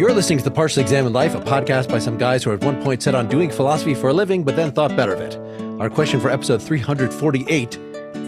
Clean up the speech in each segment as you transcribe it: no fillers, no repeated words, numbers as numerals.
You're listening to The Partially Examined Life, a podcast by some guys who at one point set on doing philosophy for a living, but then thought better of it. Our question for episode 348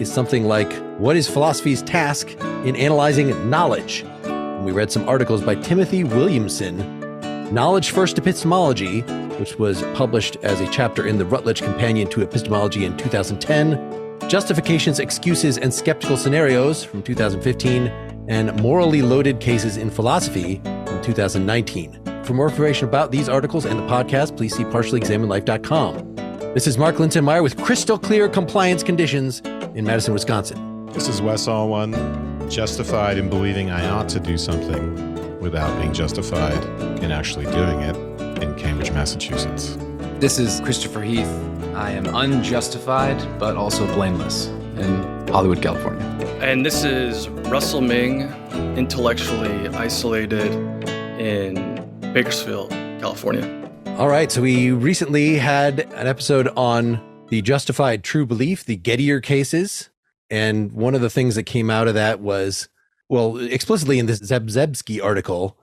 is something like, what is philosophy's task in analyzing knowledge? And we read some articles by Timothy Williamson, Knowledge First Epistemology, which was published as a chapter in the Routledge Companion to Epistemology in 2010, Justifications, Excuses, and Sceptical Scenarios from 2015, and Morally Loaded Cases in Philosophy from 2019. For more information about these articles and the podcast, please see partiallyexaminedlife.com. This is Mark Linton-Meyer with crystal clear compliance conditions in Madison, Wisconsin. This is Wes Allwine, justified in believing I ought to do something without being justified in actually doing it in Cambridge, Massachusetts. This is Christopher Heath. I am unjustified, but also blameless in Hollywood, California. And this is Russell Ming, intellectually isolated in Bakersfield, California. All right, so we recently had an episode on the justified true belief, the Gettier cases. And one of the things that came out of that was, well, explicitly in this Zebzebski article,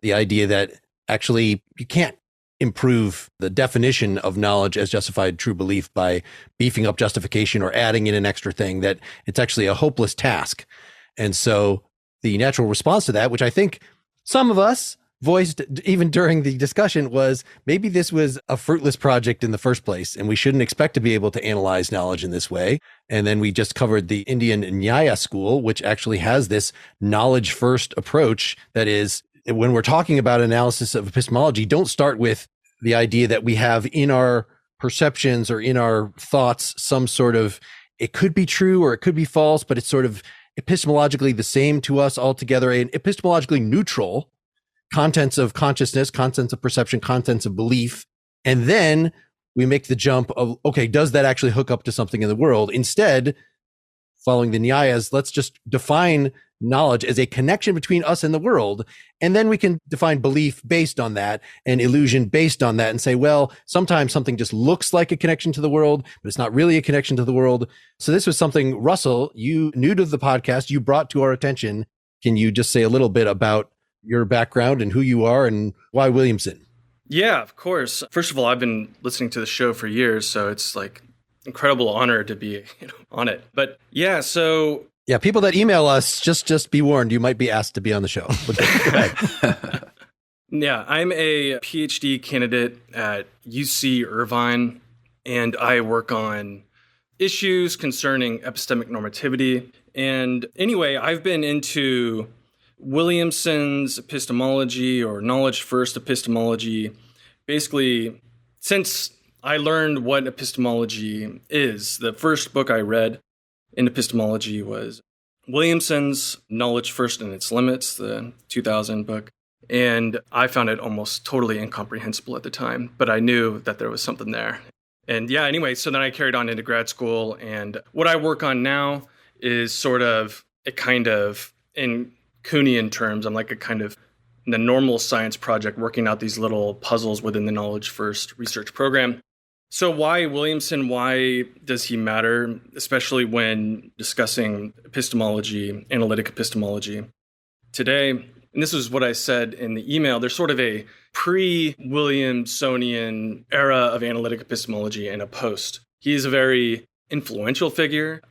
the idea that actually you can't improve the definition of knowledge as justified true belief by beefing up justification or adding in an extra thing, that it's actually a hopeless task. And so the natural response to that, which I think some of us voiced even during the discussion, was maybe this was a fruitless project in the first place, and we shouldn't expect to be able to analyze knowledge in this way. And then we just covered the Indian Nyaya school, which actually has this knowledge first approach. That is, when we're talking about analysis of epistemology, don't start with the idea that we have in our perceptions or in our thoughts some sort of, it could be true or it could be false, but it's sort of epistemologically the same to us altogether, and epistemologically neutral contents of consciousness, contents of perception, contents of belief. And then we make the jump of, okay, does that actually hook up to something in the world? Instead, following the Nyayas, let's just define knowledge as a connection between us and the world. And then we can define belief based on that and illusion based on that and say, well, sometimes something just looks like a connection to the world, but it's not really a connection to the world. So this was something, Russell, you new to the podcast, you brought to our attention. Can you just say a little bit about your background and who you are and why Williamson? Yeah, of course. First of all, I've been listening to the show for years, so it's like incredible honor to be on it. But yeah, so yeah, people that email us, just be warned, you might be asked to be on the show. Okay, go ahead. Yeah, I'm a PhD candidate at UC Irvine, and I work on issues concerning epistemic normativity. And anyway, I've been into Williamson's epistemology, or knowledge first epistemology, basically since I learned what epistemology is. The first book I read in epistemology was Williamson's Knowledge First and Its Limits, the 2000 book. And I found it almost totally incomprehensible at the time, but I knew that there was something there. And yeah, anyway, so then I carried on into grad school. And what I work on now is sort of a kind of, in Kuhnian terms, I'm like a kind of in the normal science project working out these little puzzles within the Knowledge First research program. So why Williamson? Why does he matter, especially when discussing epistemology, analytic epistemology today? And this is what I said in the email. There's sort of a pre-Williamsonian era of analytic epistemology and a post. He is a very influential figure,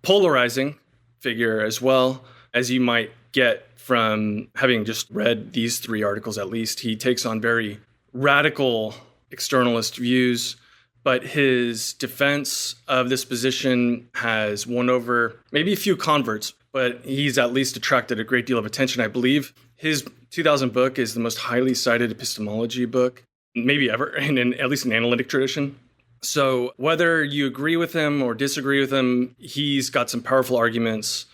polarizing figure as well, as you might get from having just read these three articles at least. He takes on very radical externalist views, but his defense of this position has won over maybe a few converts, but he's at least attracted a great deal of attention, I believe. His 2000 book is the most highly cited epistemology book, maybe ever, at least in analytic tradition. So whether you agree with him or disagree with him, he's got some powerful arguments,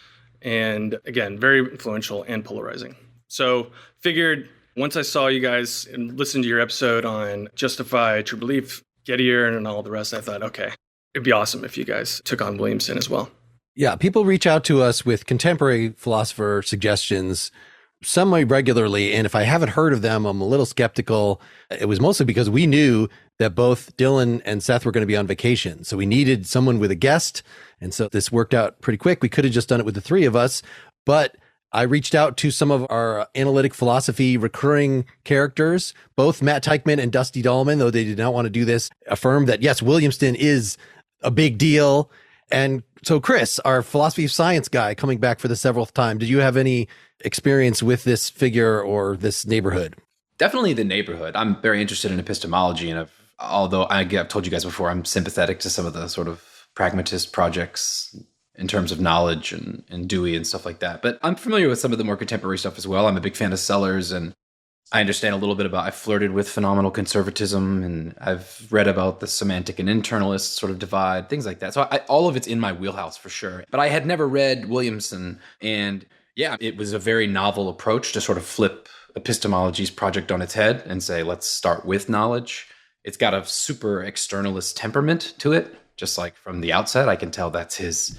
and again, very influential and polarizing. So figured once I saw you guys and listened to your episode on Justified True Belief, Gettier, and all the rest, I thought, okay, it'd be awesome if you guys took on Williamson as well. Yeah, people reach out to us with contemporary philosopher suggestions semi-regularly, and if I haven't heard of them, I'm a little skeptical. It was mostly because we knew that both Dylan and Seth were going to be on vacation, so we needed someone with a guest, and so this worked out pretty quick. We could have just done it with the three of us, but I reached out to some of our analytic philosophy recurring characters, both Matt Teichman and Dusty Dahlman, though they did not want to do this, affirmed that, yes, Williamson is a big deal. And so, Chris, our philosophy of science guy coming back for the seventh time, did you have any experience with this figure or this neighborhood? Definitely the neighborhood. I'm very interested in epistemology, and although I've told you guys before, I'm sympathetic to some of the sort of pragmatist projects in terms of knowledge and Dewey and stuff like that. But I'm familiar with some of the more contemporary stuff as well. I'm a big fan of Sellers, and I understand a little bit about, I flirted with phenomenal conservatism, and I've read about the semantic and internalist sort of divide, things like that. So all of it's in my wheelhouse for sure. But I had never read Williamson, and yeah, it was a very novel approach to sort of flip epistemology's project on its head and say, let's start with knowledge. It's got a super externalist temperament to it, just like from the outset. I can tell that's his,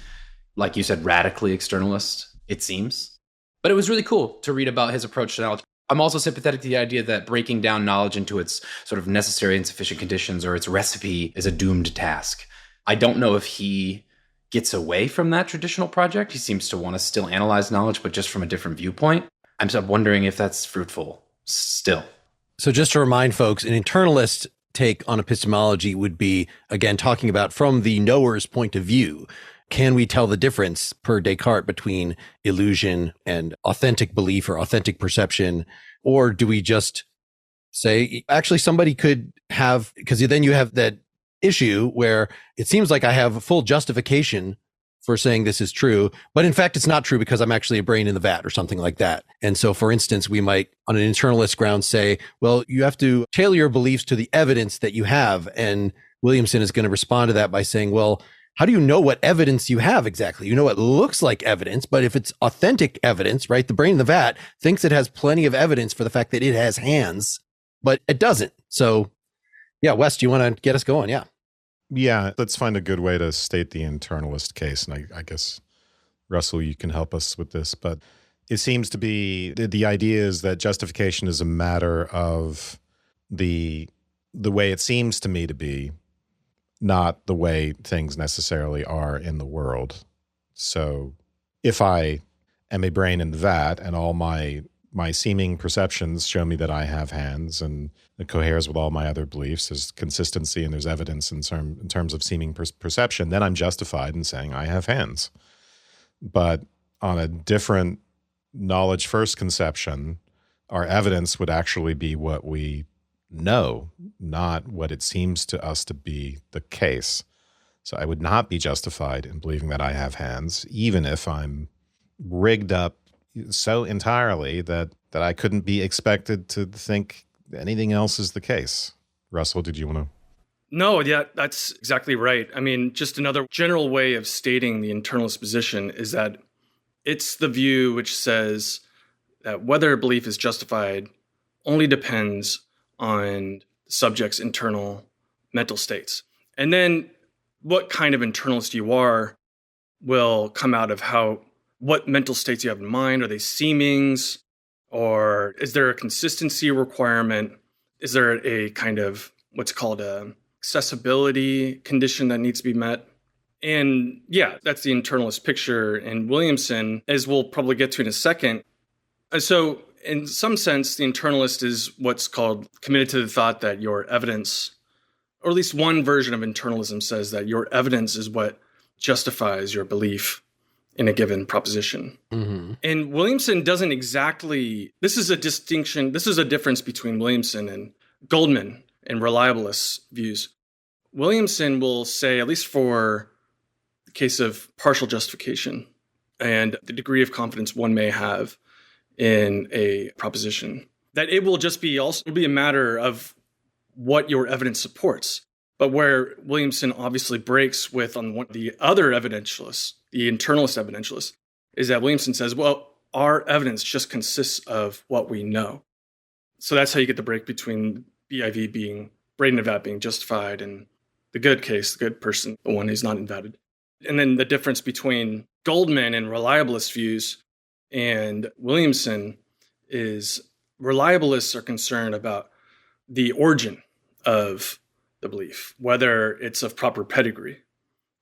like you said, radically externalist, it seems. But it was really cool to read about his approach to knowledge. I'm also sympathetic to the idea that breaking down knowledge into its sort of necessary and sufficient conditions or its recipe is a doomed task. I don't know if he gets away from that traditional project. He seems to want to still analyze knowledge, but just from a different viewpoint. I'm wondering if that's fruitful still. So just to remind folks, an internalist take on epistemology would be, again, talking about from the knower's point of view. Can we tell the difference per Descartes between illusion and authentic belief or authentic perception? Or do we just say, actually, somebody could have, because then you have that issue where it seems like I have full justification for saying this is true, but in fact, it's not true because I'm actually a brain in the vat or something like that. And so, for instance, we might, on an internalist ground, say, well, you have to tailor your beliefs to the evidence that you have. And Williamson is going to respond to that by saying, well, how do you know what evidence you have exactly? You know, it looks like evidence, but if it's authentic evidence, right? The brain in the vat thinks it has plenty of evidence for the fact that it has hands, but it doesn't. So yeah, Wes, do you want to get us going? Yeah. Yeah, let's find a good way to state the internalist case. And I guess, Russell, you can help us with this. But it seems to be, the idea is that justification is a matter of the way it seems to me to be, not the way things necessarily are in the world. So if I am a brain in the vat and all my seeming perceptions show me that I have hands and it coheres with all my other beliefs, there's consistency and there's evidence in terms of seeming perception, then I'm justified in saying I have hands. But on a different knowledge first conception, our evidence would actually be what we know, not what it seems to us to be the case. So I would not be justified in believing that I have hands, even if I'm rigged up so entirely that I couldn't be expected to think anything else is the case. Russell, did you want to? No, yeah, that's exactly right. I mean, just another general way of stating the internalist position is that it's the view which says that whether a belief is justified only depends on the subject's internal mental states. And then what kind of internalist you are will come out of what mental states you have in mind. Are they seemings? Or is there a consistency requirement? Is there a kind of what's called a accessibility condition that needs to be met? And yeah, that's the internalist picture. And Williamson, as we'll probably get to in a second. So in some sense, the internalist is what's called committed to the thought that your evidence, or at least one version of internalism says that your evidence is what justifies your belief in a given proposition. Mm-hmm. And Williamson doesn't exactly, this is a difference between Williamson and Goldman and reliabilist views. Williamson will say, at least for the case of partial justification and the degree of confidence one may have in a proposition, that it will just be a matter of what your evidence supports. But where Williamson obviously breaks with on one the other evidentialists, the internalist evidentialists, is that Williamson says, well, our evidence just consists of what we know. So that's how you get the break between BIV being brain in a vat being justified and the good case, the good person, the one who's not invalid. And then the difference between Goldman and reliabilist views and Williamson is reliabilists are concerned about the origin of the belief, whether it's of proper pedigree,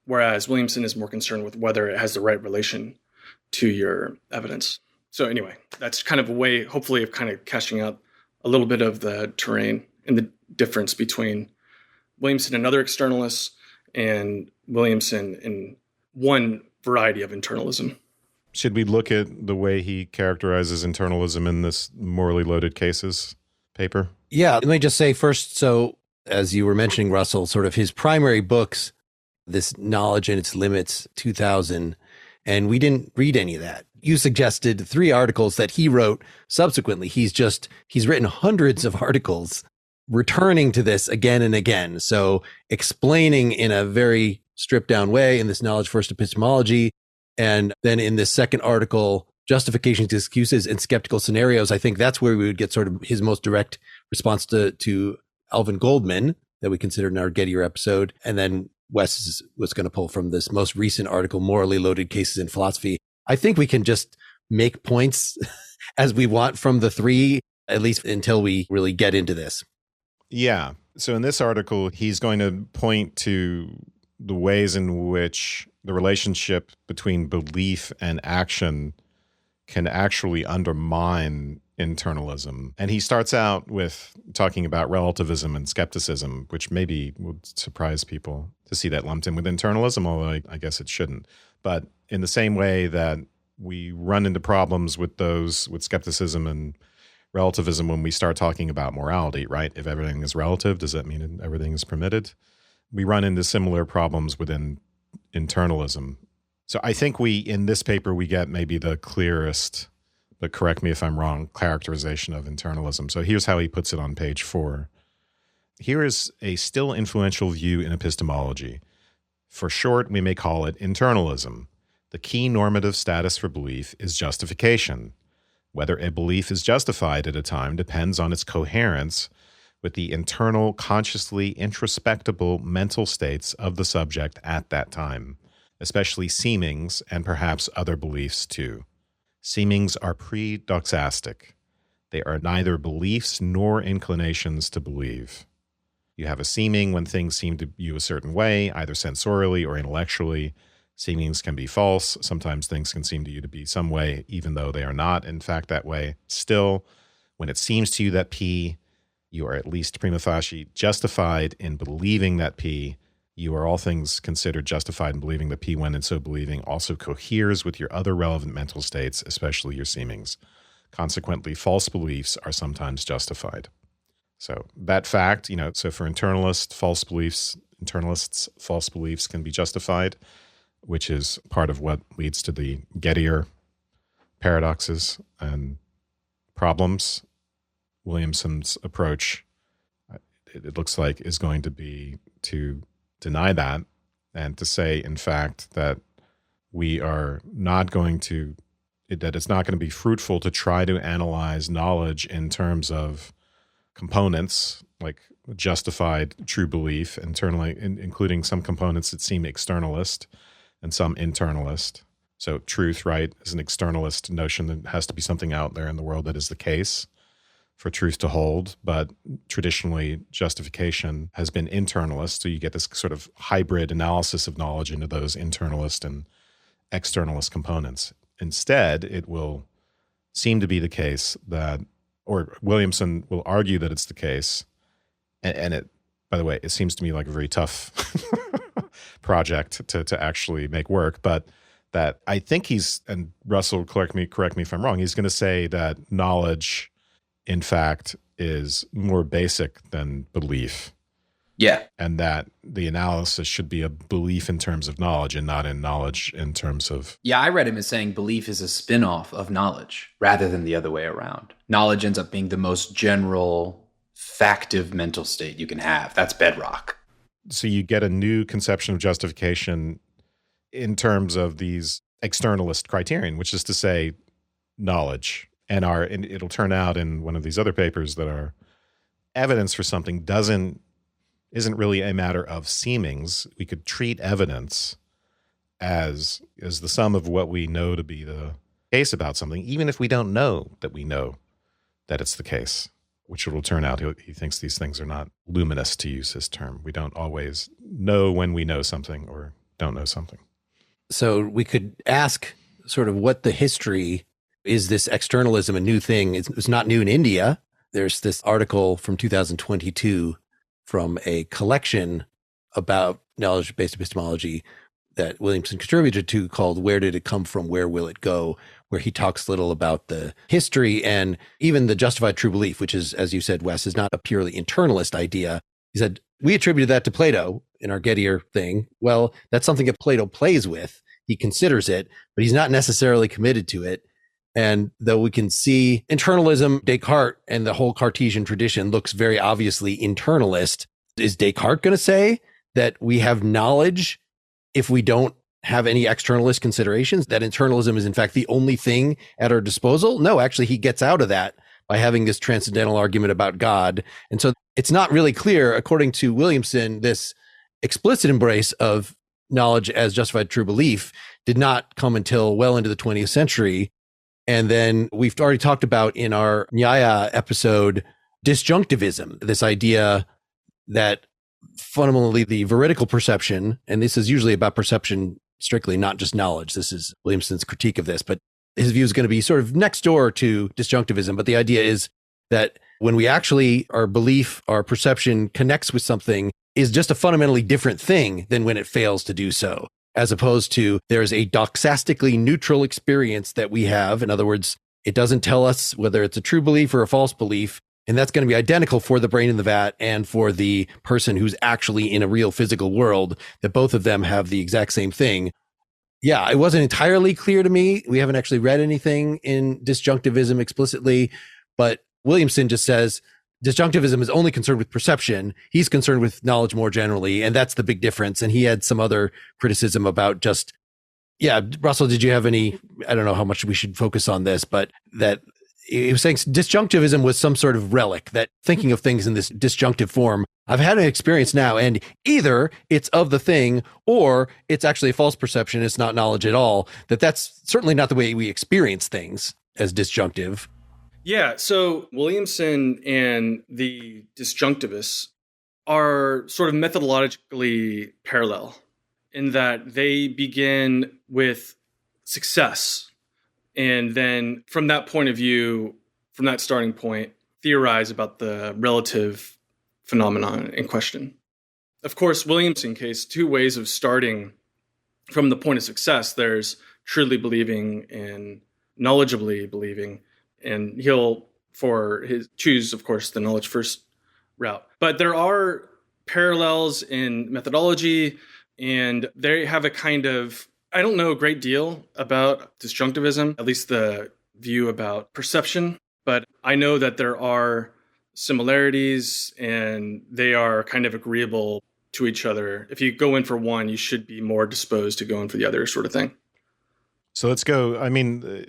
whereas Williamson is more concerned with whether it has the right relation to your evidence. So anyway, that's kind of a way, hopefully, of kind of cashing out a little bit of the terrain and the difference between Williamson and other externalists and Williamson in one variety of internalism. Should we look at the way he characterizes internalism in this morally loaded cases paper? Yeah, let me just say first, so as you were mentioning, Russell, sort of his primary books, this Knowledge and Its Limits, 2000, and we didn't read any of that. You suggested 3 articles that he wrote subsequently. He's written hundreds of articles returning to this again and again. So explaining in a very stripped down way in this Knowledge First Epistemology, and then in this second article, Justifications, Excuses, and Sceptical Scenarios. I think that's where we would get sort of his most direct response to Alvin Goldman that we considered in our Gettier episode. And then Wes was going to pull from this most recent article, Morally Loaded Cases in Philosophy. I think we can just make points as we want from the 3, at least until we really get into this. Yeah. So in this article, he's going to point to the ways in which the relationship between belief and action can actually undermine internalism. And he starts out with talking about relativism and skepticism, which maybe would surprise people to see that lumped in with internalism, although I guess it shouldn't. But in the same way that we run into problems with skepticism and relativism when we start talking about morality, right? If everything is relative, does that mean everything is permitted? We run into similar problems within internalism. So I think in this paper, we get maybe the clearest, but correct me if I'm wrong, characterization of internalism. So here's how he puts it on page 4. Here is a still influential view in epistemology. For short, we may call it internalism. The key normative status for belief is justification. Whether a belief is justified at a time depends on its coherence with the internal, consciously introspectable mental states of the subject at that time, especially seemings and perhaps other beliefs too. Seemings are pre-doxastic. They are neither beliefs nor inclinations to believe. You have a seeming when things seem to you a certain way, either sensorially or intellectually. Seemings can be false. Sometimes things can seem to you to be some way, even though they are not, in fact, that way. Still, when it seems to you that P, you are at least prima facie justified in believing that P. You are all things considered justified in believing that P, when in so believing, also coheres with your other relevant mental states, especially your seemings. Consequently, false beliefs are sometimes justified. So that fact, so for internalists, false beliefs can be justified, which is part of what leads to the Gettier paradoxes and problems. Williamson's approach, it looks like, is going to be to deny that and to say, in fact, that we are not going to, that it's not going to be fruitful to try to analyze knowledge in terms of components like justified true belief, internally, including some components that seem externalist and some internalist. So truth, right, is an externalist notion that has to be something out there in the world that is the case for truth to hold, but traditionally justification has been internalist, so you get this sort of hybrid analysis of knowledge into those internalist and externalist components. Instead, it will seem to be the case that, or Williamson will argue that it's the case, and it, by the way, it seems to me like a very tough project to actually make work, but that I think he's, and Russell, correct me if I'm wrong, he's going to say that knowledge, in fact, is more basic than belief. Yeah. And that the analysis should be a belief in terms of knowledge and not in knowledge in terms of... Yeah, I read him as saying belief is a spin-off of knowledge rather than the other way around. Knowledge ends up being the most general, factive mental state you can have. That's bedrock. So you get a new conception of justification in terms of these externalist criterion, which is to say knowledge. And it'll turn out in one of these other papers that our evidence for something isn't really a matter of seemings. We could treat evidence as the sum of what we know to be the case about something, even if we don't know that it's the case, which it will turn out he thinks these things are not luminous, to use his term. We don't always know when we know something or don't know something. So we could ask sort of what the history is this externalism a new thing? It's not new in India. There's this article from 2022 from a collection about knowledge-based epistemology that Williamson contributed to called Where Did It Come From? Where Will It Go? Where he talks little about the history and even the justified true belief, which is, as you said, Wes, is not a purely internalist idea. He said, we attributed that to Plato in our Gettier thing. Well, that's something that Plato plays with. He considers it, but he's not necessarily committed to it. And though we can see internalism, Descartes and the whole Cartesian tradition looks very obviously internalist, is Descartes going to say that we have knowledge if we don't have any externalist considerations, that internalism is in fact the only thing at our disposal? No, actually, he gets out of that by having this transcendental argument about God. And so it's not really clear, according to Williamson, this explicit embrace of knowledge as justified true belief did not come until well into the 20th century. And then we've already talked about in our Nyaya episode, disjunctivism, this idea that fundamentally the veridical perception, and this is usually about perception strictly, not just knowledge. This is Williamson's critique of this, but his view is going to be sort of next door to disjunctivism. But the idea is that when we actually, our belief, our perception connects with something is just a fundamentally different thing than when it fails to do so, as opposed to there's a doxastically neutral experience that we have. In other words, it doesn't tell us whether it's a true belief or a false belief. And that's going to be identical for the brain in the vat and for the person who's actually in a real physical world, that both of them have the exact same thing. Yeah, it wasn't entirely clear to me. We haven't actually read anything in disjunctivism explicitly, but Williamson just says disjunctivism is only concerned with perception. He's concerned with knowledge more generally, and that's the big difference. And he had some other criticism about just, yeah, Russell, did you have any, I don't know how much we should focus on this, but that he was saying disjunctivism was some sort of relic, that thinking of things in this disjunctive form. I've had an experience now, and either it's of the thing or it's actually a false perception. It's not knowledge at all. That's certainly not the way we experience things as disjunctive. Yeah. So Williamson and the disjunctivists are sort of methodologically parallel in that they begin with success. And then from that point of view, from that starting point, theorize about the relative phenomenon in question. Of course, Williamson case, two ways of starting from the point of success. There's truly believing and knowledgeably believing. And he'll, choose, of course, the knowledge first route. But there are parallels in methodology, and they have a kind of, I don't know a great deal about disjunctivism, at least the view about perception, but I know that there are similarities and they are kind of agreeable to each other. If you go in for one, you should be more disposed to go in for the other, sort of thing. So let's go. I mean,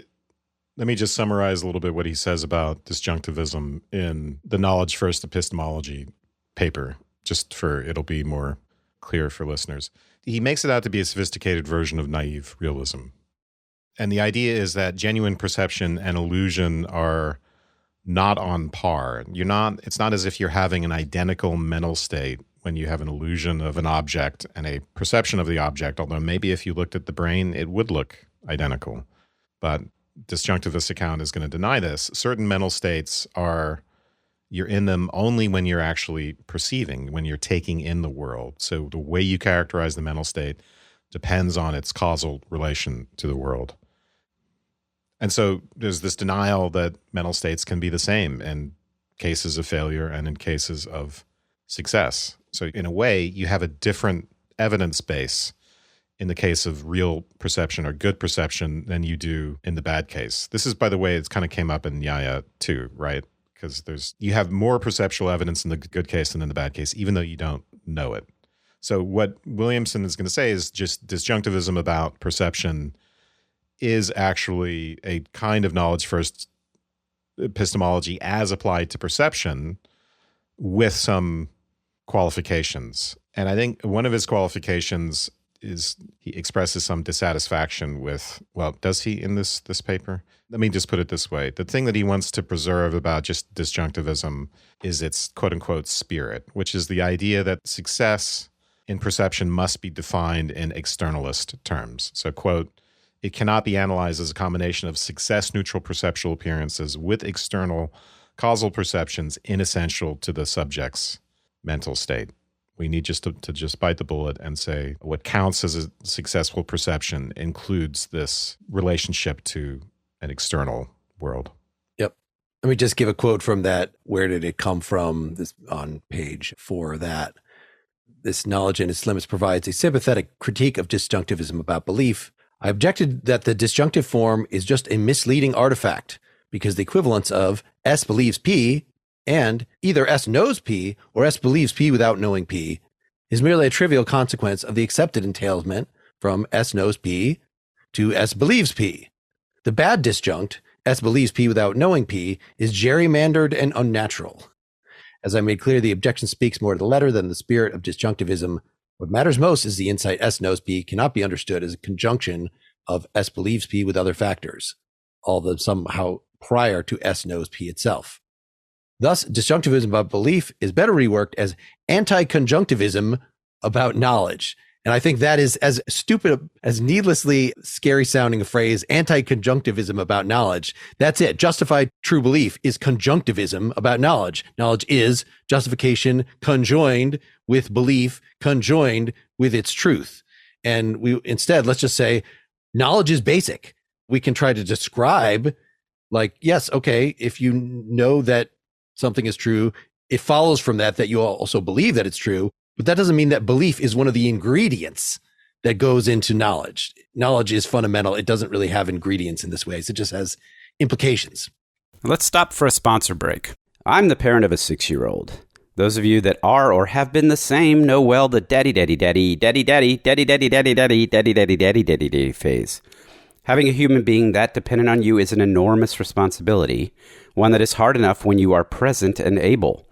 let me just summarize a little bit what he says about disjunctivism in the Knowledge First Epistemology paper, just for it'll be more clear for listeners. He makes it out to be a sophisticated version of naive realism. And the idea is that genuine perception and illusion are not on par. It's not as if you're having an identical mental state when you have an illusion of an object and a perception of the object, although maybe if you looked at the brain, it would look identical. But disjunctivist account is going to deny this. Certain mental states you're in them only when you're actually perceiving, when you're taking in the world. So the way you characterize the mental state depends on its causal relation to the world. And so there's this denial that mental states can be the same in cases of failure and in cases of success. So in a way, you have a different evidence base in the case of real perception or good perception than you do in the bad case. This is, by the way, it's kind of came up in Nyaya too, right? Because you have more perceptual evidence in the good case than in the bad case, even though you don't know it. So what Williamson is going to say is just disjunctivism about perception is actually a kind of knowledge first epistemology as applied to perception with some qualifications. And I think one of his qualifications is he expresses some dissatisfaction with, well, does he in this paper? Let me just put it this way. The thing that he wants to preserve about just disjunctivism is its quote unquote spirit, which is the idea that success in perception must be defined in externalist terms. So, quote, It cannot be analyzed as a combination of success-neutral perceptual appearances with external causal perceptions inessential to the subject's mental state. We need just to just bite the bullet and say what counts as a successful perception includes this relationship to an external world. Yep. Let me just give a quote from that. Where did it come from? This on page 4 of that. This knowledge and its limits provides a sympathetic critique of disjunctivism about belief. I objected that the disjunctive form is just a misleading artifact because the equivalence of S believes P and either S knows P or S believes P without knowing P is merely a trivial consequence of the accepted entailment from S knows P to S believes P. The bad disjunct, S believes P without knowing P, is gerrymandered and unnatural. As I made clear, the objection speaks more to the letter than the spirit of disjunctivism. What matters most is the insight S knows P cannot be understood as a conjunction of S believes P with other factors, all of them somehow prior to S knows P itself. Thus, disjunctivism about belief is better reworked as anti-conjunctivism about knowledge. And I think that is as stupid, as needlessly scary sounding a phrase, anti-conjunctivism about knowledge. That's it. Justified true belief is conjunctivism about knowledge. Knowledge is justification conjoined with belief, conjoined with its truth. And we instead, let's just say knowledge is basic. We can try to describe like, yes, okay, if you know that something is true, it follows from that you also believe that it's true. But that doesn't mean that belief is one of the ingredients that goes into knowledge. Knowledge is fundamental. It doesn't really have ingredients in this way. It just has implications. Let's stop for a sponsor break. I'm the parent of a 6-year-old. Those of you that are or have been the same know well the daddy phase. Having a human being that dependent on you is an enormous responsibility, one that is hard enough when you are present and able.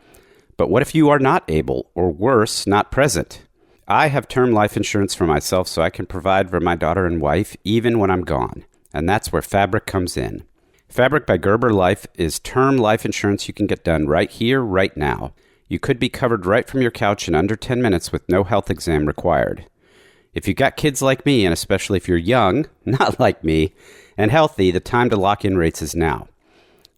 But what if you are not able, or worse, not present? I have term life insurance for myself so I can provide for my daughter and wife even when I'm gone. And that's where Fabric comes in. Fabric by Gerber Life is term life insurance you can get done right here, right now. You could be covered right from your couch in under 10 minutes with no health exam required. If you've got kids like me, and especially if you're young, not like me, and healthy, the time to lock in rates is now.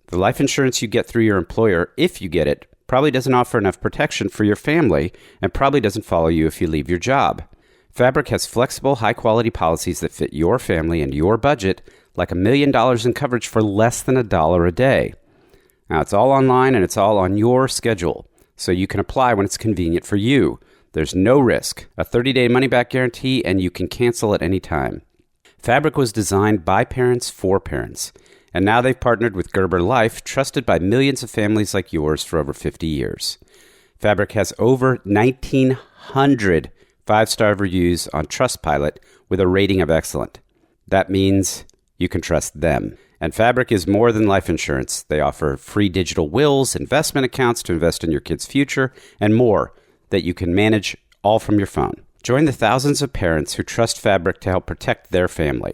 The life insurance you get through your employer, if you get it, probably doesn't offer enough protection for your family and probably doesn't follow you if you leave your job. Fabric has flexible, high-quality policies that fit your family and your budget, like $1 million in coverage for less than $1 a day. Now, it's all online and it's all on your schedule, so you can apply when it's convenient for you. There's no risk, a 30-day money-back guarantee, and you can cancel at any time. Fabric was designed by parents for parents, and now they've partnered with Gerber Life, trusted by millions of families like yours for over 50 years. Fabric has over 1,900 5-star reviews on Trustpilot with a rating of excellent. That means you can trust them. And Fabric is more than life insurance. They offer free digital wills, investment accounts to invest in your kids' future, and more that you can manage all from your phone. Join the thousands of parents who trust Fabric to help protect their family.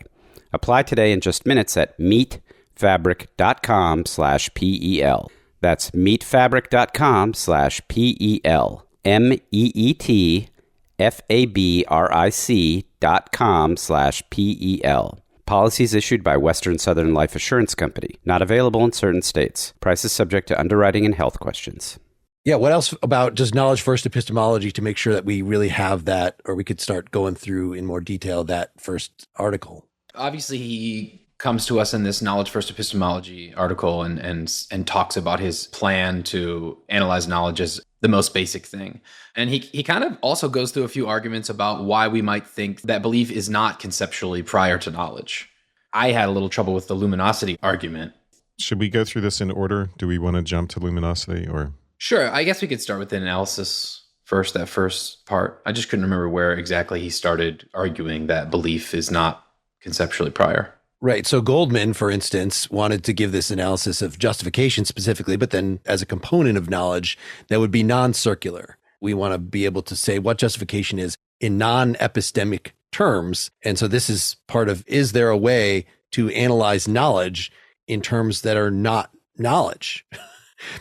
Apply today in just minutes at meetfabric.com/PEL. That's meetfabric.com/PEL. meetfabric.com/PEL. Policies issued by Western Southern Life Assurance Company. Not available in certain states. Prices subject to underwriting and health questions. Yeah, what else about just knowledge first epistemology to make sure that we really have that, or we could start going through in more detail that first article? Obviously, he comes to us in this knowledge first epistemology article and talks about his plan to analyze knowledge as the most basic thing. And he kind of also goes through a few arguments about why we might think that belief is not conceptually prior to knowledge. I had a little trouble with the luminosity argument. Should we go through this in order? Do we want to jump to luminosity or? Sure. I guess we could start with the analysis first, that first part. I just couldn't remember where exactly he started arguing that belief is not conceptually prior. Right. So Goldman, for instance, wanted to give this analysis of justification specifically, but then as a component of knowledge that would be non-circular. We want to be able to say what justification is in non-epistemic terms. And so this is part of, is there a way to analyze knowledge in terms that are not knowledge?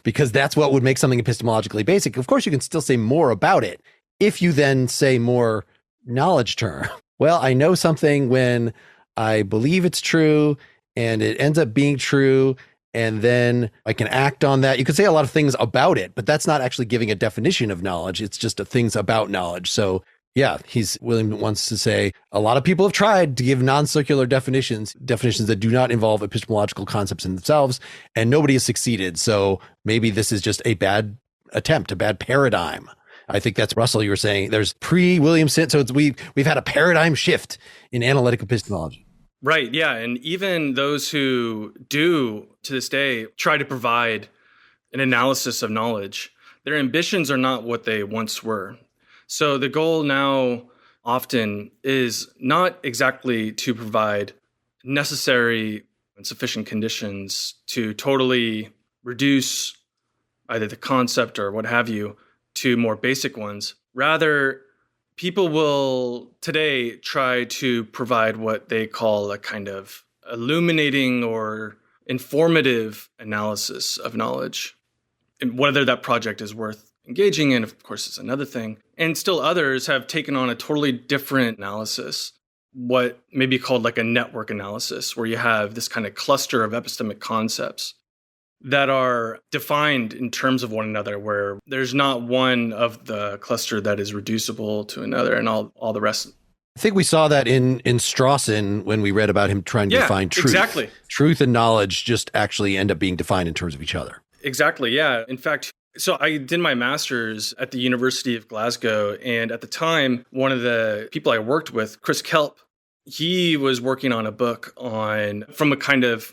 Because that's what would make something epistemologically basic. Of course, you can still say more about it if you then say more knowledge term. Well, I know something when I believe it's true, and it ends up being true, and then I can act on that. You could say a lot of things about it, but that's not actually giving a definition of knowledge. It's just things about knowledge. So yeah, William wants to say a lot of people have tried to give non-circular definitions that do not involve epistemological concepts in themselves, and nobody has succeeded. So maybe this is just a bad attempt, a bad paradigm. I think that's Russell, you were saying there's pre-Williamson. So we've had a paradigm shift in analytic epistemology. Right. Yeah. And even those who do to this day try to provide an analysis of knowledge, their ambitions are not what they once were. So the goal now often is not exactly to provide necessary and sufficient conditions to totally reduce either the concept or what have you to more basic ones. Rather, people will today try to provide what they call a kind of illuminating or informative analysis of knowledge. And whether that project is worth engaging in, of course, is another thing. And still others have taken on a totally different analysis, what may be called like a network analysis, where you have this kind of cluster of epistemic concepts that are defined in terms of one another, where there's not one of the cluster that is reducible to another and all the rest. I think we saw that in Strawson when we read about him trying to define truth. Exactly. Truth and knowledge just actually end up being defined in terms of each other. Exactly, yeah. In fact, so I did my master's at the University of Glasgow, and at the time, one of the people I worked with, Chris Kelp, he was working on a book from a kind of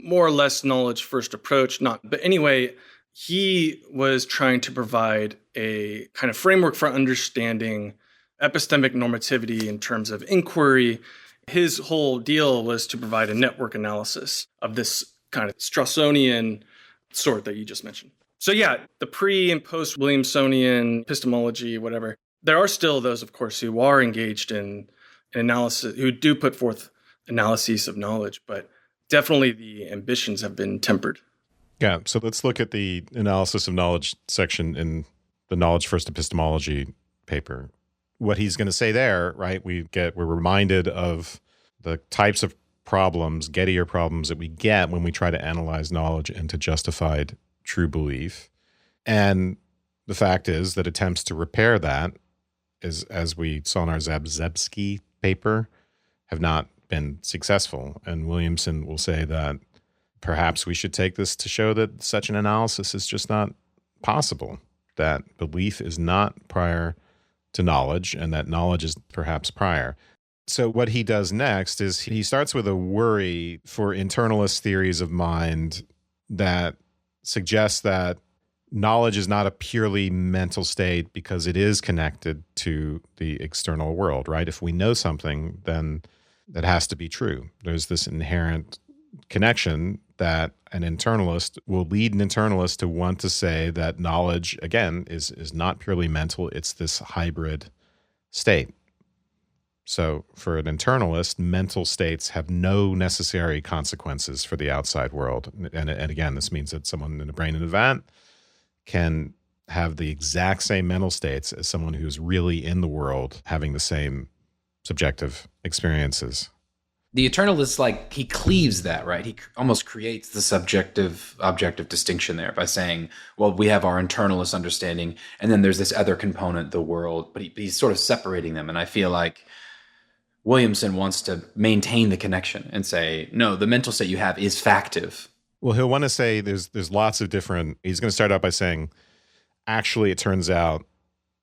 more or less knowledge first approach, but anyway, he was trying to provide a kind of framework for understanding epistemic normativity in terms of inquiry. His whole deal was to provide a network analysis of this kind of Strawsonian sort that you just mentioned. So yeah, the pre and post Williamsonian epistemology, whatever, there are still those, of course, who are engaged in analysis, who do put forth analyses of knowledge, but definitely the ambitions have been tempered. Yeah, so let's look at the analysis of knowledge section in the Knowledge First Epistemology paper. What he's going to say there, right, we're reminded of the types of problems, Gettier problems that we get when we try to analyze knowledge into justified true belief. And the fact is that attempts to repair that, as we saw in our Zabzebski paper, have not been successful. And Williamson will say that perhaps we should take this to show that such an analysis is just not possible, that belief is not prior to knowledge and that knowledge is perhaps prior. So what he does next is he starts with a worry for internalist theories of mind that suggests that knowledge is not a purely mental state because it is connected to the external world, right? If we know something, then that has to be true. There's this inherent connection that an internalist will lead an internalist to want to say that knowledge, again, is not purely mental. It's this hybrid state. So for an internalist, mental states have no necessary consequences for the outside world. And again, this means that someone in a brain in a vat can have the exact same mental states as someone who's really in the world having the same subjective experiences. The eternalist, he cleaves that, right? He almost creates the subjective objective distinction there by saying, well, we have our internalist understanding, and then there's this other component, the world, but he's sort of separating them. And I feel like Williamson wants to maintain the connection and say, no, the mental state you have is factive. Well, he'll want to say there's lots of different, he's going to start out by saying, actually, it turns out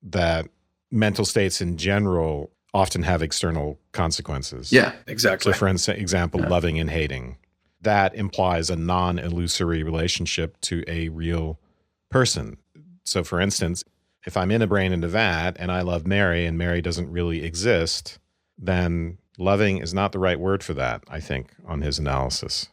that mental states in general often have external consequences. Yeah, exactly. So for example, loving and hating, that implies a non-illusory relationship to a real person. So for instance, if I'm in a brain in a vat and I love Mary and Mary doesn't really exist, then loving is not the right word for that, I think, on his analysis.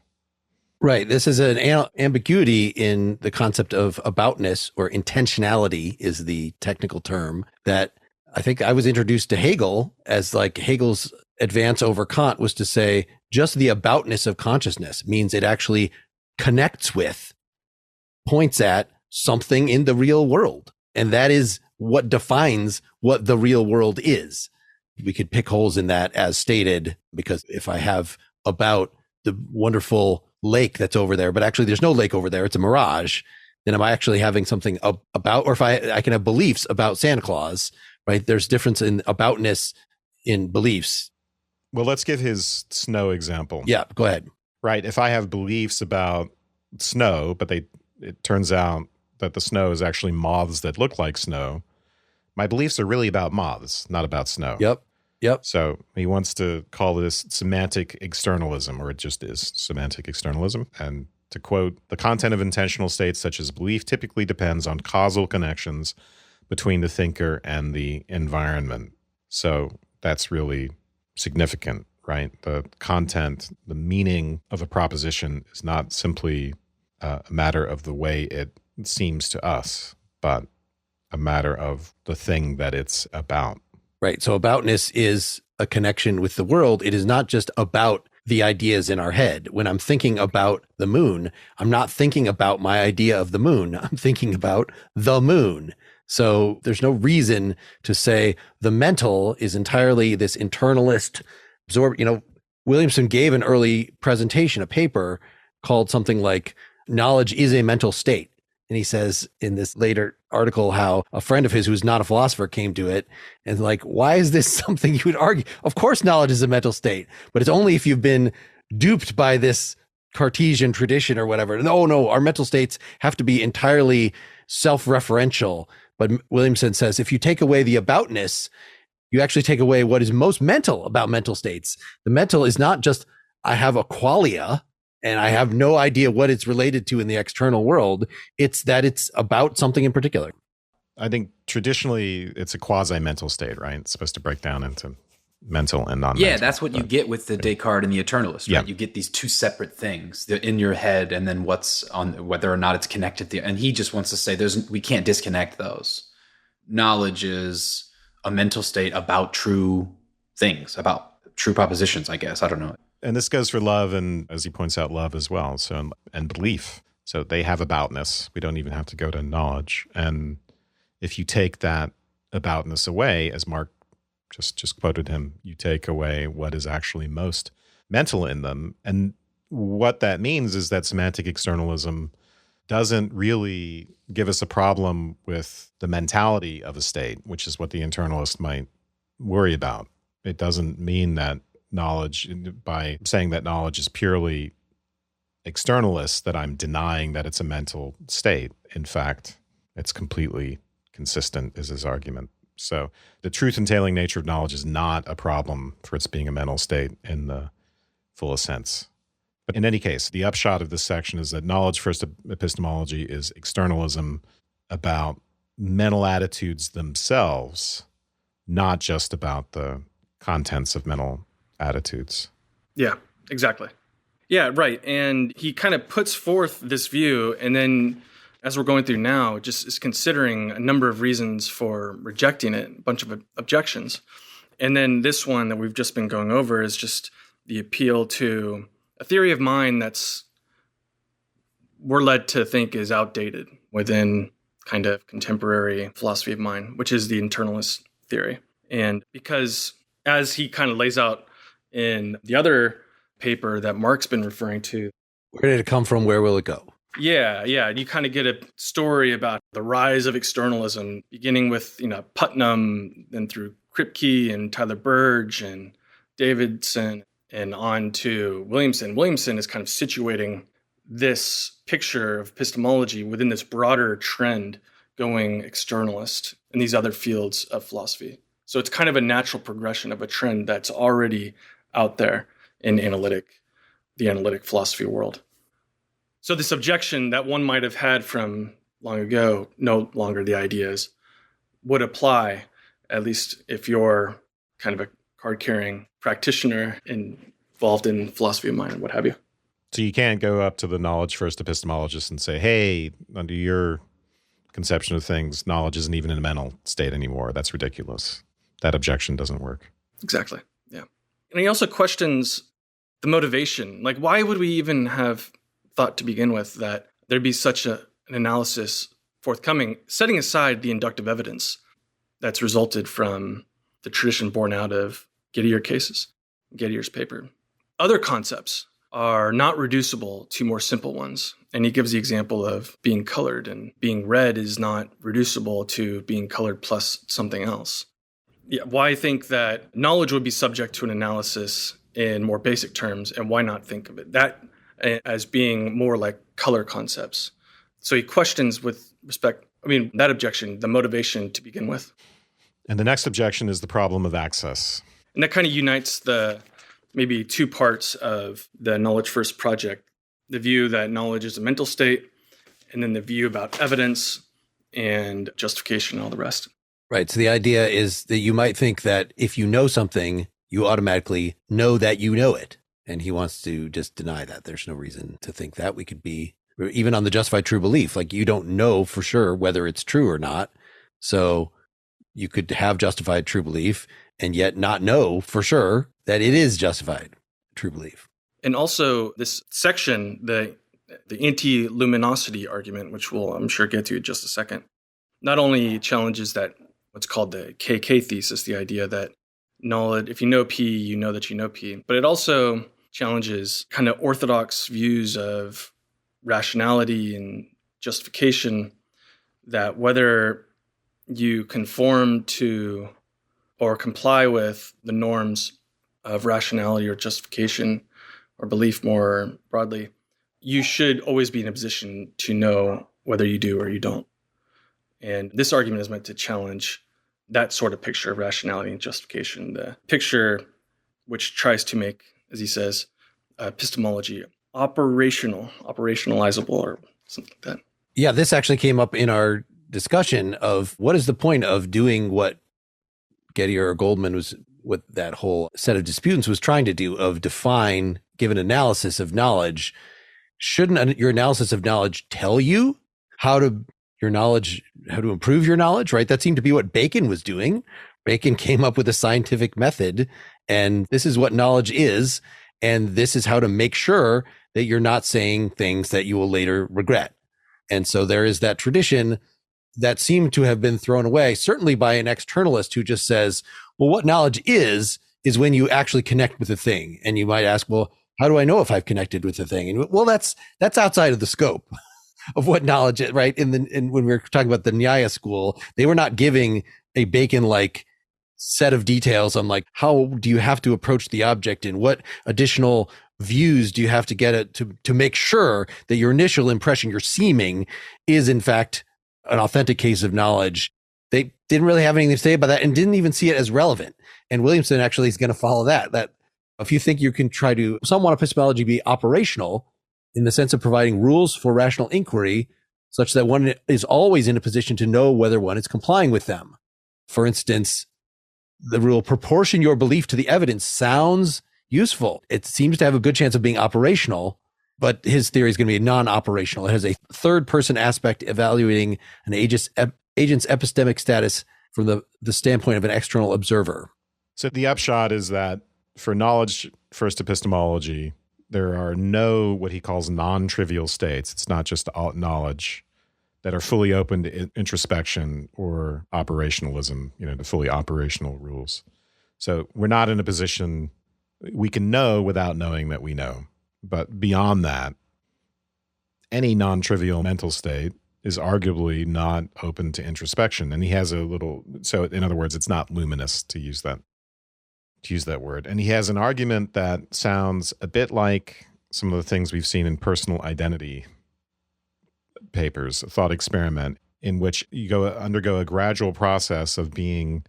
Right. This is an ambiguity in the concept of aboutness, or intentionality is the technical term, that I think I was introduced to Hegel as Hegel's advance over Kant was to say just the aboutness of consciousness means it actually connects with, points at something in the real world. And that is what defines what the real world is. we could pick holes in that as stated, because if I have about the wonderful lake that's over there, but actually there's no lake over there, it's a mirage, then am I actually having something about, or if I can have beliefs about Santa Claus, right? There's difference in aboutness in beliefs. Well, let's give his snow example. Yeah, go ahead. Right. If I have beliefs about snow, but it turns out that the snow is actually moths that look like snow, my beliefs are really about moths, not about snow. Yep. So he wants to call this semantic externalism, or it just is semantic externalism. And to quote, the content of intentional states such as belief typically depends on causal connections between the thinker and the environment. So that's really significant, right? The content, the meaning of a proposition is not simply a matter of the way it seems to us, but a matter of the thing that it's about. Right. So aboutness is a connection with the world. It is not just about the ideas in our head. When I'm thinking about the moon, I'm not thinking about my idea of the moon. I'm thinking about the moon. So there's no reason to say the mental is entirely this internalist absorb. Williamson gave an early presentation, a paper called something like "Knowledge is a Mental State." And he says in this later article how a friend of his who's not a philosopher came to it and like, why is this something you would argue? Of course, knowledge is a mental state, but it's only if you've been duped by this Cartesian tradition or whatever. No, our mental states have to be entirely self-referential. But Williamson says if you take away the aboutness, you actually take away what is most mental about mental states. The mental is not just, I have a qualia and I have no idea what it's related to in the external world. It's that it's about something in particular. I think traditionally it's a quasi-mental state, right? It's supposed to break down into mental and non-mental. Yeah, that's what you get with the Descartes and the Internalist, right? Yeah. You get these two separate things in your head, and then what's on whether or not it's connected. And he just wants to say we can't disconnect those. Knowledge is a mental state about true things, about true propositions, I guess. I don't know. And this goes for love and, as he points out, love as well. So, and belief. So they have aboutness. We don't even have to go to knowledge. And if you take that aboutness away, as Mark just quoted him, you take away what is actually most mental in them. And what that means is that semantic externalism doesn't really give us a problem with the mentality of a state, which is what the internalist might worry about. It doesn't mean that knowledge, by saying that knowledge is purely externalist, that I'm denying that it's a mental state. In fact, it's completely consistent, is his argument. So the truth entailing nature of knowledge is not a problem for its being a mental state in the fullest sense. But in any case, the upshot of this section is that knowledge first epistemology is externalism about mental attitudes themselves, not just about the contents of mental attitudes. Yeah, exactly. Yeah, right. And he kind of puts forth this view, and then as we're going through now, just is considering a number of reasons for rejecting it, a bunch of objections. And then this one that we've just been going over is just the appeal to a theory of mind that's we're led to think is outdated within kind of contemporary philosophy of mind, which is the internalist theory. And because as he kind of lays out in the other paper that Mark's been referring to. Where did it come from? Where will it go? Yeah. You kind of get a story about the rise of externalism, beginning with, Putnam, then through Kripke and Tyler Burge and Davidson, and on to Williamson. Williamson is kind of situating this picture of epistemology within this broader trend going externalist in these other fields of philosophy. So it's kind of a natural progression of a trend that's already out there in the analytic philosophy world. So this objection that one might have had from long ago, no longer the ideas, would apply, at least if you're kind of a card-carrying practitioner involved in philosophy of mind and what have you. So you can't go up to the knowledge first epistemologist and say, hey, under your conception of things, knowledge isn't even in a mental state anymore. That's ridiculous. That objection doesn't work. Exactly. Yeah. And he also questions the motivation. Like, why would we even have thought to begin with that there'd be such an analysis forthcoming, setting aside the inductive evidence that's resulted from the tradition born out of Gettier's paper. Other concepts are not reducible to more simple ones. And he gives the example of being colored, and being red is not reducible to being colored plus something else. Yeah, why I think that knowledge would be subject to an analysis in more basic terms, and why not think of it that as being more like color concepts. So he questions with respect, that objection, the motivation to begin with. And the next objection is the problem of access. And that kind of unites the maybe two parts of the Knowledge First project, the view that knowledge is a mental state, and then the view about evidence and justification and all the rest. Right. So the idea is that you might think that if you know something, you automatically know that you know it. And he wants to just deny that. There's no reason to think that. We could be, even on the justified true belief, like you don't know for sure whether it's true or not. So you could have justified true belief and yet not know for sure that it is justified true belief. And also this section, the anti-luminosity argument, which we'll, I'm sure, get to in just a second, not only challenges that what's called the KK thesis, the idea that knowledge, if you know P, you know that you know P, but it also challenges kind of orthodox views of rationality and justification, that whether you conform to or comply with the norms of rationality or justification or belief more broadly, you should always be in a position to know whether you do or you don't. And this argument is meant to challenge that sort of picture of rationality and justification, the picture which tries to make, as he says, epistemology operationalizable or something like that. Yeah, this actually came up in our discussion of what is the point of doing what Gettier or Goldman was, what that whole set of disputants was trying to do, of define, give an analysis of knowledge. Shouldn't your analysis of knowledge tell you how to improve your knowledge, right? That seemed to be what Bacon was doing. Bacon came up with a scientific method, and this is what knowledge is, and this is how to make sure that you're not saying things that you will later regret. And so there is that tradition that seemed to have been thrown away, certainly by an externalist who just says, well, what knowledge is when you actually connect with the thing. And you might ask, well, how do I know if I've connected with the thing? And well, that's outside of the scope of what knowledge is, right? And when we were talking about the Nyaya school, they were not giving a Bacon-like set of details on like, how do you have to approach the object and what additional views do you have to get it to make sure that your initial impression, your seeming, is in fact an authentic case of knowledge. They didn't really have anything to say about that and didn't even see it as relevant. And Williamson actually is going to follow that if you think you can try to, some want epistemology be operational in the sense of providing rules for rational inquiry such that one is always in a position to know whether one is complying with them. For instance, the rule proportion your belief to the evidence sounds useful. It seems to have a good chance of being operational, but his theory is going to be non-operational. It has a third person aspect evaluating an agent's epistemic status from the standpoint of an external observer. So the upshot is that for knowledge first epistemology, there are no what he calls non-trivial states. It's not just knowledge that are fully open to introspection or operationalism, to fully operational rules. So we're not in a position, we can know without knowing that we know. But beyond that, any non-trivial mental state is arguably not open to introspection. And he has so in other words, it's not luminous to use that word. And he has an argument that sounds a bit like some of the things we've seen in personal identity papers, a thought experiment in which you undergo a gradual process of being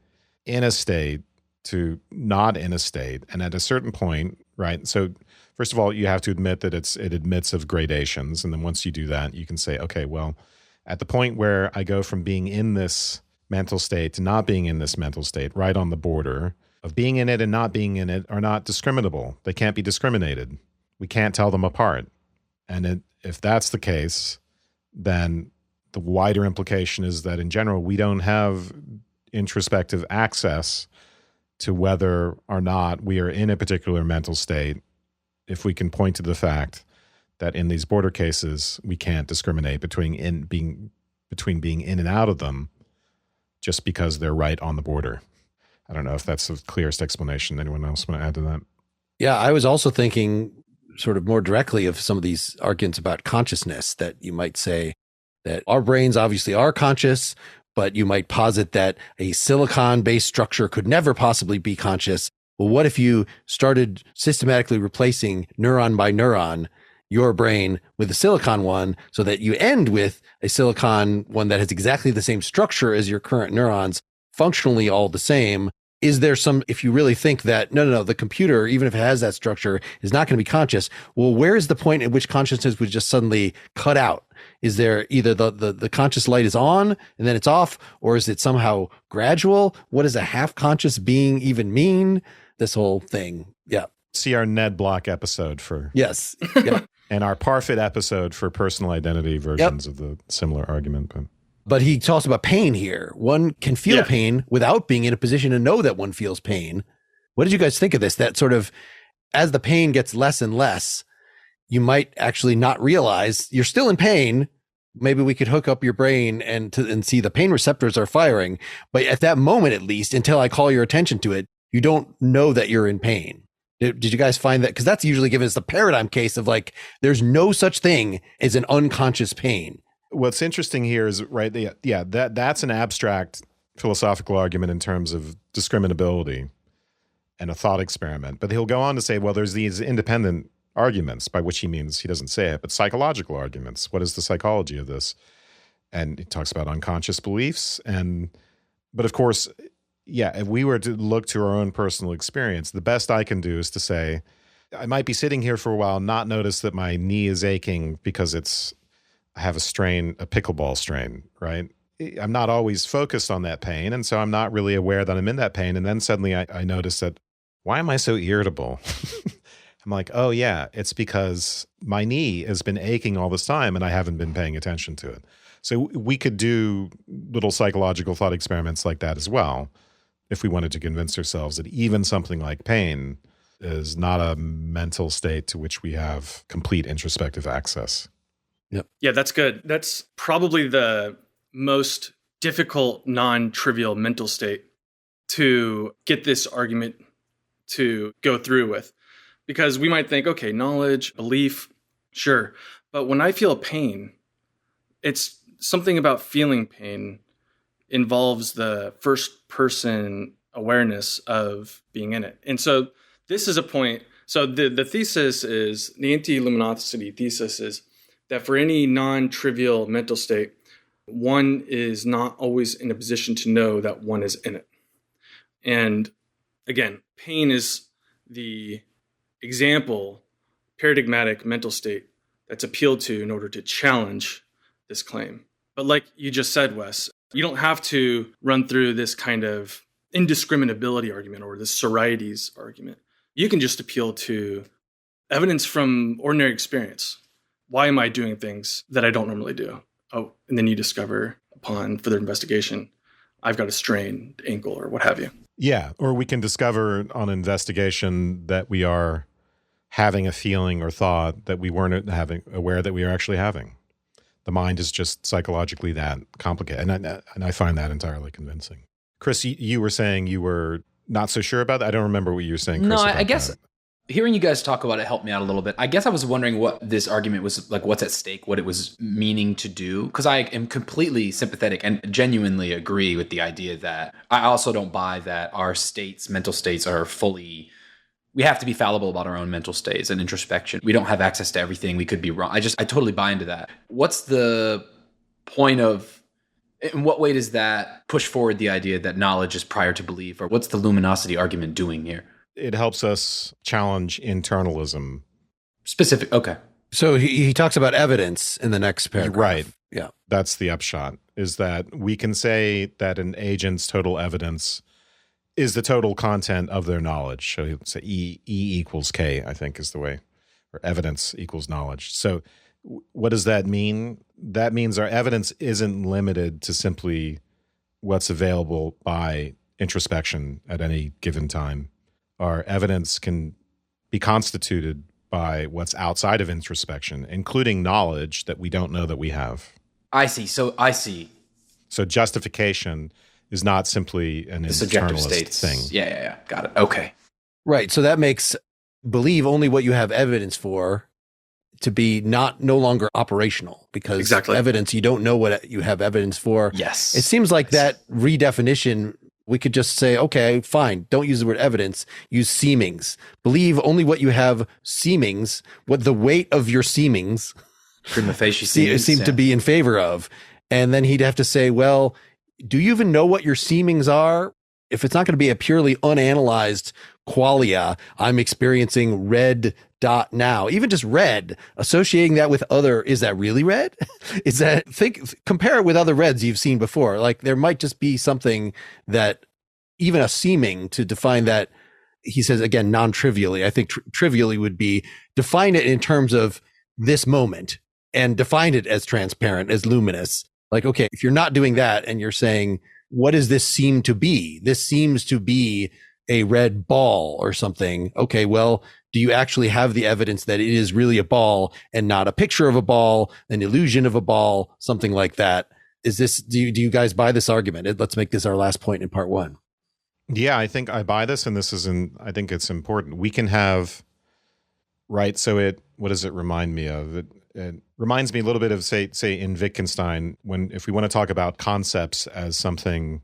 in a state to not in a state. And at a certain point, right? So first of all, you have to admit that it admits of gradations. And then once you do that, you can say, okay, well, at the point where I go from being in this mental state to not being in this mental state, right on the border of being in it and not being in it are not discriminable. They can't be discriminated. We can't tell them apart. And if that's the case, then the wider implication is that in general, we don't have introspective access to whether or not we are in a particular mental state if we can point to the fact that in these border cases, we can't discriminate between being in and out of them just because they're right on the border. I don't know if that's the clearest explanation. Anyone else want to add to that? Yeah, I was also thinking sort of more directly of some of these arguments about consciousness, that you might say that our brains obviously are conscious, but you might posit that a silicon-based structure could never possibly be conscious. Well, what if you started systematically replacing neuron by neuron your brain with a silicon one, so that you end with a silicon one that has exactly the same structure as your current neurons, functionally all the same? Is there some, if you really think that, no, the computer, even if it has that structure, is not going to be conscious, well, where is the point at which consciousness would just suddenly cut out? Is there either the conscious light is on and then it's off, or is it somehow gradual? What does a half-conscious being even mean? This whole thing. Yeah. See our Ned Block episode for... Yes. Yeah. And our Parfit episode for personal identity versions of the similar argument. But he talks about pain here. One can feel pain without being in a position to know that one feels pain. What did you guys think of this? That sort of, as the pain gets less and less, you might actually not realize you're still in pain. Maybe we could hook up your brain and see the pain receptors are firing. But at that moment, at least, until I call your attention to it, you don't know that you're in pain. Did you guys find that? Because that's usually given as the paradigm case of like, there's no such thing as an unconscious pain. What's interesting here is, right, that's an abstract philosophical argument in terms of discriminability and a thought experiment. But he'll go on to say, well, there's these independent arguments, by which he means, he doesn't say it, but psychological arguments. What is the psychology of this? And he talks about unconscious beliefs. But of course, if we were to look to our own personal experience, the best I can do is to say, I might be sitting here for a while, not notice that my knee is aching because I have a pickleball strain, right? I'm not always focused on that pain, and so I'm not really aware that I'm in that pain. And then suddenly I notice that, why am I so irritable? I'm like, oh yeah, it's because my knee has been aching all this time and I haven't been paying attention to it. So we could do little psychological thought experiments like that as well, if we wanted to convince ourselves that even something like pain is not a mental state to which we have complete introspective access. Yep. Yeah, that's good. That's probably the most difficult, non-trivial mental state to get this argument to go through with. Because we might think, okay, knowledge, belief, sure. But when I feel pain, it's something about feeling pain involves the first person awareness of being in it. And so this is a point. So the thesis is, the anti-luminosity thesis is that for any non-trivial mental state, one is not always in a position to know that one is in it. And again, pain is the example, paradigmatic mental state that's appealed to in order to challenge this claim. But like you just said, Wes, you don't have to run through this kind of indiscriminability argument or this Sorites argument. You can just appeal to evidence from ordinary experience. Why am I doing things that I don't normally do? Oh, and then you discover upon further investigation, I've got a strained ankle or what have you. Yeah, or we can discover on investigation that we are having a feeling or thought that we weren't aware that we are actually having. The mind is just psychologically that complicated. And I find that entirely convincing. Chris, you were saying you were not so sure about that? I don't remember what you were saying, Chris. No, I guess hearing you guys talk about it helped me out a little bit. I guess I was wondering what this argument was like, what's at stake, what it was meaning to do. Because I am completely sympathetic and genuinely agree with the idea that I also don't buy that our states, mental states are fully... We have to be fallible about our own mental states and introspection. We don't have access to everything. We could be wrong. I totally buy into that. What's the point of, in what way does that push forward the idea that knowledge is prior to belief? Or what's the luminosity argument doing here? It helps us challenge internalism. Specific, okay. So he talks about evidence in the next paragraph. Right. Yeah. That's the upshot, is that we can say that an agent's total evidence is the total content of their knowledge. So he'll say E equals K, I think is the way, or evidence equals knowledge. So what does that mean? That means our evidence isn't limited to simply what's available by introspection at any given time. Our evidence can be constituted by what's outside of introspection, including knowledge that we don't know that we have. I see. So justification is not simply an subjective internalist states thing. Yeah. Got it. Okay. Right. So that makes believe only what you have evidence for to be no longer operational, because evidence, you don't know what you have evidence for. Yes. It seems like that redefinition, we could just say, okay, fine, don't use the word evidence, use seemings. Believe only what you have seemings, what the weight of your seemings prima facie seem to be in favor of. And then he'd have to say, well, do you even know what your seemings are? If it's not going to be a purely unanalyzed qualia, I'm experiencing red dot now, even just red, associating that with other, is that really red? Is that, compare it with other reds you've seen before. Like there might just be something that even a seeming to define that, he says, again, non-trivially, I think trivially would be define it in terms of this moment and define it as transparent, as luminous. Like, okay, if you're not doing that and you're saying, what does this seem to be? This seems to be a red ball or something. Okay, well, do you actually have the evidence that it is really a ball and not a picture of a ball, an illusion of a ball, something like that? Is this, do you guys buy this argument? Let's make this our last point in part one. Yeah, I think I buy this, and I think it's important. We can have, right, so what does it remind me of? It reminds me a little bit of, say in Wittgenstein, if we want to talk about concepts as something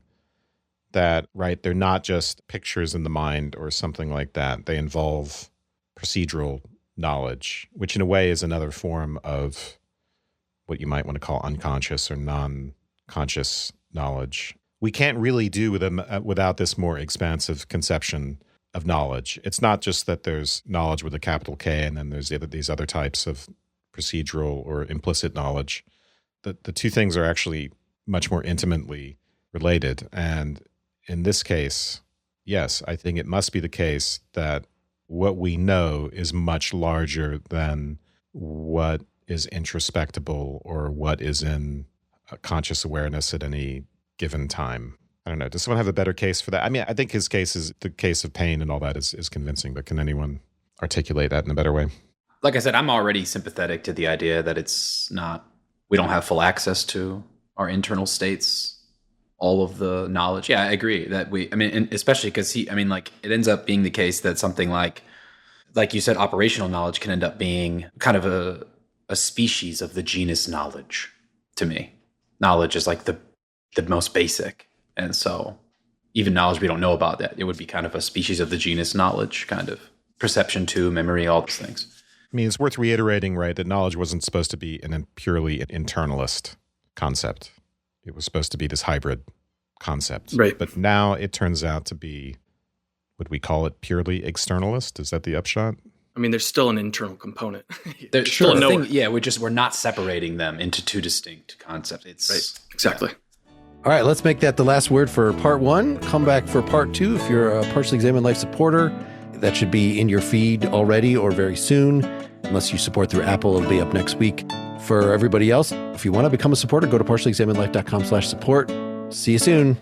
that, right, they're not just pictures in the mind or something like that. They involve procedural knowledge, which in a way is another form of what you might want to call unconscious or non-conscious knowledge. We can't really do without this more expansive conception of knowledge. It's not just that there's knowledge with a capital K and then there's these other types of procedural or implicit knowledge. The two things are actually much more intimately related. And in this case, yes, I think it must be the case that what we know is much larger than what is introspectable or what is in conscious awareness at any given time. I don't know. Does someone have a better case for that? I mean, I think his case is the case of pain and all that is convincing, but can anyone articulate that in a better way? Like I said, I'm already sympathetic to the idea that we don't have full access to our internal states, all of the knowledge. Yeah, I agree that especially because it ends up being the case that something like you said, operational knowledge can end up being kind of a species of the genus knowledge to me. Knowledge is like the most basic. And so even knowledge we don't know about that, it would be kind of a species of the genus knowledge, kind of perception too, memory, all those things. I mean, it's worth reiterating, right, that knowledge wasn't supposed to be a purely internalist concept. It was supposed to be this hybrid concept. Right. But now it turns out to be, would we call it purely externalist? Is that the upshot? I mean, there's still an internal component. There's still a thing, yeah, we're not separating them into two distinct concepts. Right. Exactly. All right, let's make that the last word for part one. Come back for part two if you're a Partially Examined Life supporter. That should be in your feed already or very soon. Unless you support through Apple, it'll be up next week. For everybody else, if you want to become a supporter, go to partiallyexaminedlife.com/support. See you soon.